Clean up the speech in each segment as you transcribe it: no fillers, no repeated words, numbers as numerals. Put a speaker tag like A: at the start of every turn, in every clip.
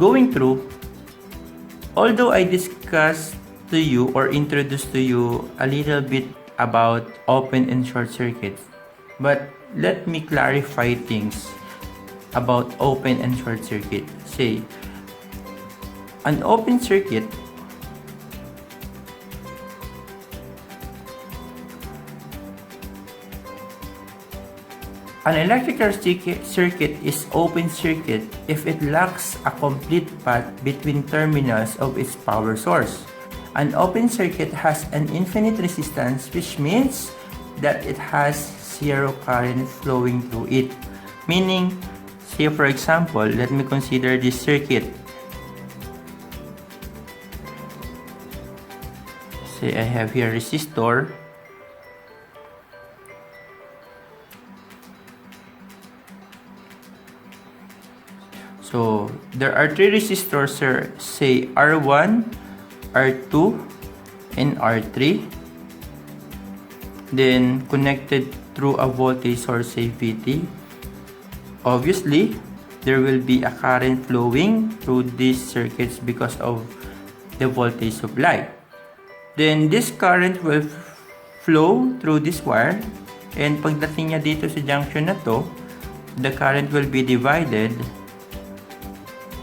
A: going through, although I discussed to you or introduced to you a little bit about open and short circuits, but let me clarify things about open and short circuit. Say, an open circuit an electrical circuit is open circuit if it lacks a complete path between terminals of its power source. An open circuit has an infinite resistance, which means that it has zero current flowing through it. Meaning, say for example, let me consider this circuit. Say I have here resistor. So there are three resistors here, say R1, R2, and R3. Then connected through a voltage source, say VT. Obviously, there will be a current flowing through these circuits because of the voltage supply. Then this current will flow through this wire, and pagdating niya dito sa junction na to, the current will be divided,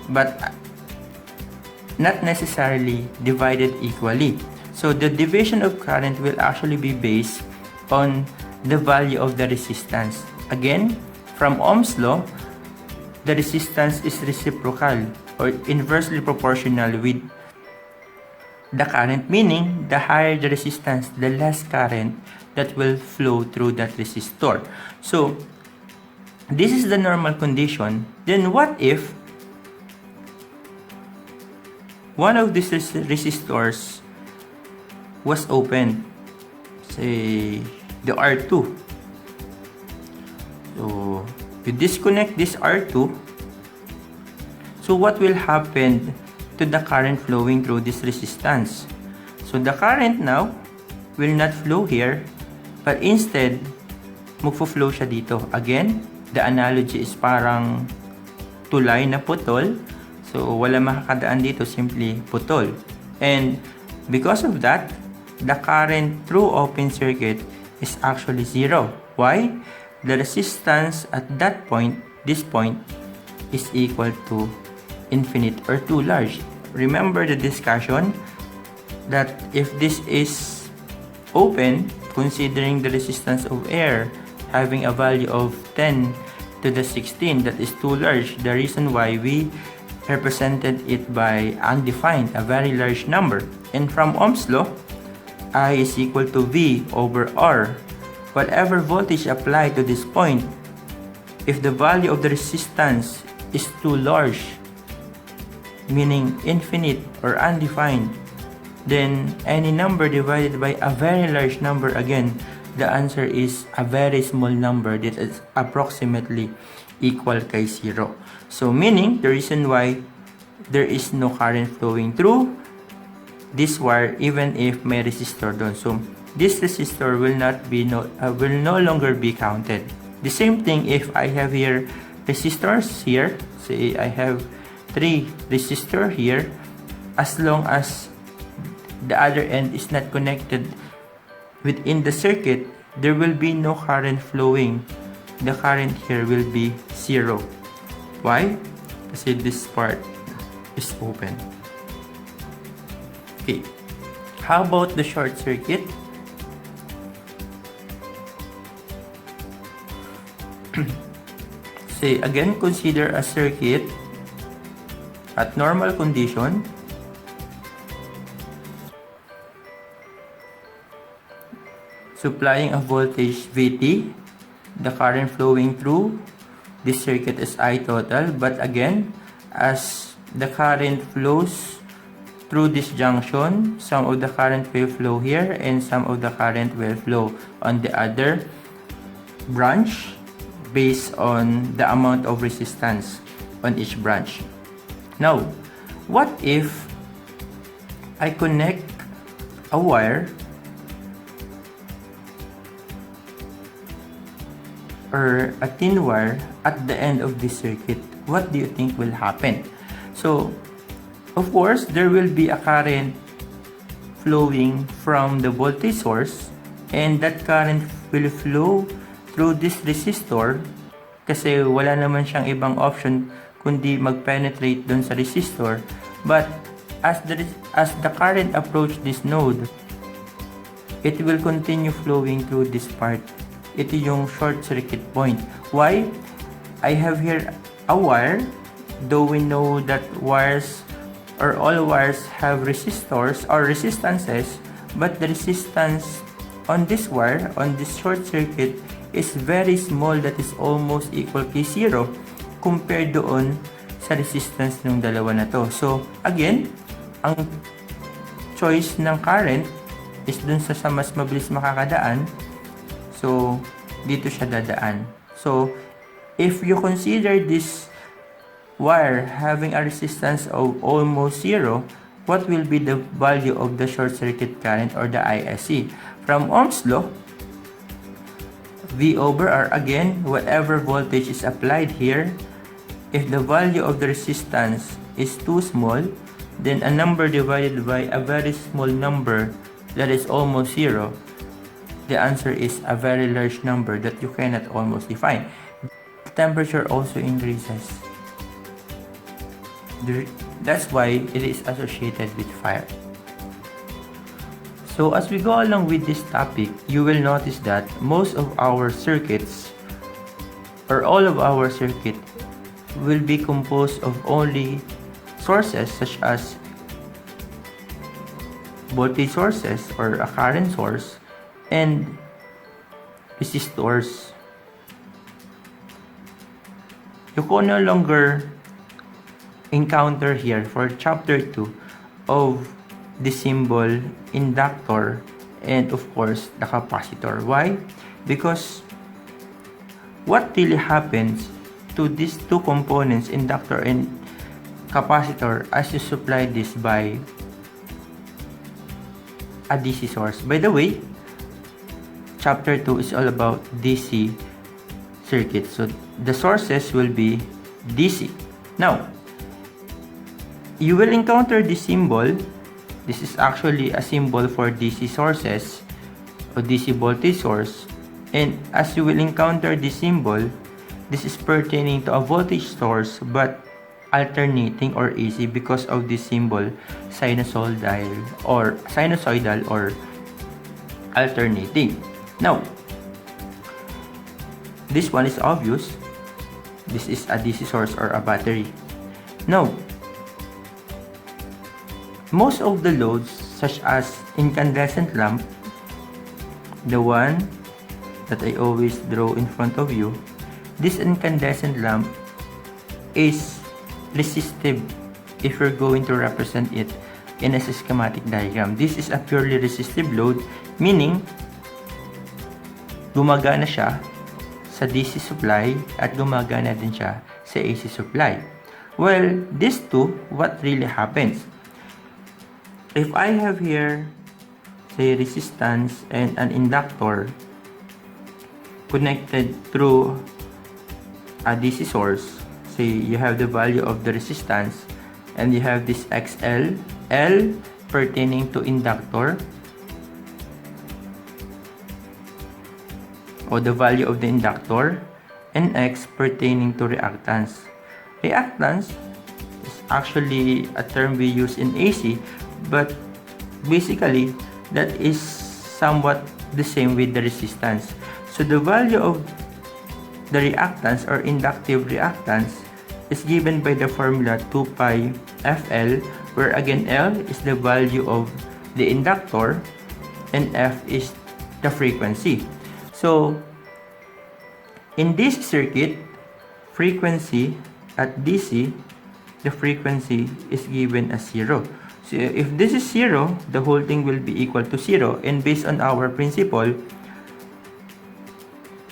A: but not necessarily divided equally. So the division of current will actually be based on the value of the resistance. Again, from Ohm's law, the resistance is reciprocal or inversely proportional with the current, meaning the higher the resistance, the less current that will flow through that resistor. So this is the normal condition. Then what if one of these resistors was open, say the R2? So you disconnect this R2, so what will happen to the current flowing through this resistance? So the current now will not flow here, but instead magfo-flow siya dito. Again, the analogy is parang tulay na putol. So wala makakadaan dito, simply putol. And because of that, the current through open circuit is actually zero. Why? The resistance at that point, this point, is equal to infinite or too large. Remember the discussion that if this is open, considering the resistance of air having a value of 10 to the 16, that is too large. The reason why we represented it by undefined, a very large number. And from Ohm's law, I is equal to V over R. Whatever voltage applied to this point, if the value of the resistance is too large, meaning infinite or undefined, then any number divided by a very large number, again, the answer is a very small number that is approximately equal kay 0. So meaning, the reason why there is no current flowing through this wire even if may resistor doon. So this resistor will no longer be counted. The same thing if I have here resistors here, say I have 3 resistors here, as long as the other end is not connected within the circuit, there will be no current flowing. The current here will be 0. Why? Kasi this part is open. Okay. How about the short circuit? Say again, consider a circuit at normal condition. Supplying a voltage VT, the current flowing through this circuit is I total, but again, as the current flows through this junction, some of the current will flow here and some of the current will flow on the other branch based on the amount of resistance on each branch. Now, what if I connect a wire or a thin wire at the end of this circuit? What do you think will happen? So, of course, there will be a current flowing from the voltage source, and that current will flow through this resistor kasi wala naman siyang ibang option kundi mag-penetrate dun sa resistor. But as the current approach this node, it will continue flowing through this part. Ito yung short circuit point. Why? I have here a wire, though we know that wires or all wires have resistors or resistances, but the resistance on this wire, on this short circuit, is very small, that is almost equal kay 0 compared doon sa resistance ng dalawa na to. So, again, ang choice ng current is dun sa mas mabilis makakadaan. So, dito siya dadaan. So, if you consider this wire having a resistance of almost 0, what will be the value of the short circuit current or the ISC? From Ohm's law, V over R, again, whatever voltage is applied here, if the value of the resistance is too small, then a number divided by a very small number that is almost 0, the answer is a very large number that you cannot almost define. The temperature also increases. That's why it is associated with fire. So as we go along with this topic, you will notice that most of our circuits or all of our circuit will be composed of only sources such as voltage sources or a current source and resistors. You can no longer encounter here for chapter 2 of the symbol inductor and of course the capacitor. Why? Because what really happens to these two components, inductor and capacitor, as you supply this by a DC source. By the way, chapter 2 is all about DC circuits. So the sources will be DC. Now, you will encounter this symbol. This is actually a symbol for DC sources or DC voltage source. And as you will encounter this symbol, this is pertaining to a voltage source but alternating or AC because of this symbol sinusoidal or alternating. Now, this one is obvious. This is a DC source or a battery. Now, most of the loads such as incandescent lamp, the one that I always draw in front of you, this incandescent lamp is resistive if you're going to represent it in a schematic diagram. This is a purely resistive load, meaning gumagana siya sa DC supply at gumagana din siya sa AC supply. Well, these two, what really happens? If I have here, say, resistance and an inductor connected through a DC source, say you have the value of the resistance and you have this XL, L pertaining to inductor or the value of the inductor, and X pertaining to reactance. Reactance is actually a term we use in AC, but basically that is somewhat the same with the resistance. So the value of the reactance or inductive reactance is given by the formula 2 pi FL, where again L is the value of the inductor and F is the frequency. So in this circuit, frequency at DC, the frequency is given as 0. So if this is 0, the whole thing will be equal to 0, and based on our principle,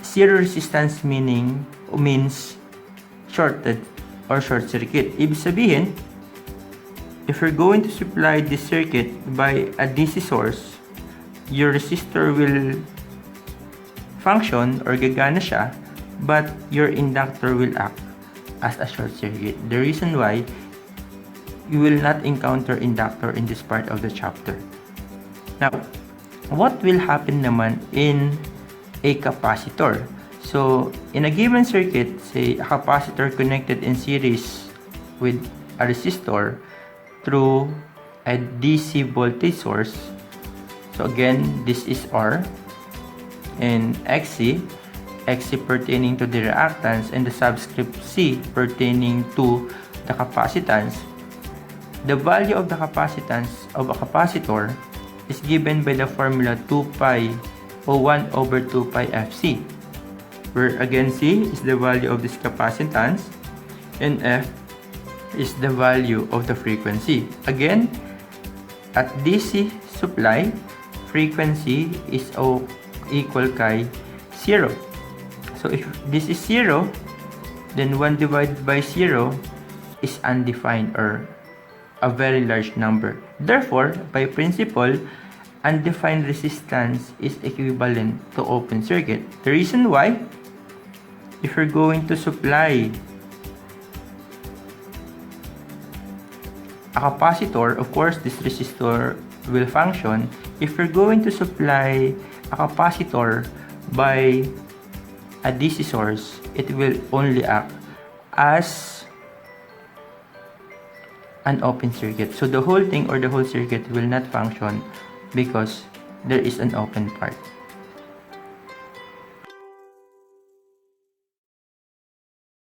A: zero resistance means shorted or short circuit. Ibig sabihin, if you're going to supply this circuit by a DC source, your resistor will function or gagana siya, but your inductor will act as a short circuit. The reason why you will not encounter inductor in this part of the chapter. Now, what will happen naman in a capacitor? So, in a given circuit, say a capacitor connected in series with a resistor through a DC voltage source. So again, this is R and XC pertaining to the reactance and the subscript C pertaining to the capacitance. The value of the capacitance of a capacitor is given by the formula 2 pi o 1 over 2 pi Fc, where again C is the value of this capacitance and F is the value of the frequency. Again, at DC supply, frequency is equal kay 0. So if this is 0, then 1 divided by 0 is undefined or a very large number. Therefore, by principle, undefined resistance is equivalent to open circuit. The reason why, if you're going to supply a capacitor, of course, this resistor will function. If you're going to supply a capacitor by a DC source, it will only act as an open circuit. So the whole thing or the whole circuit will not function because there is an open part.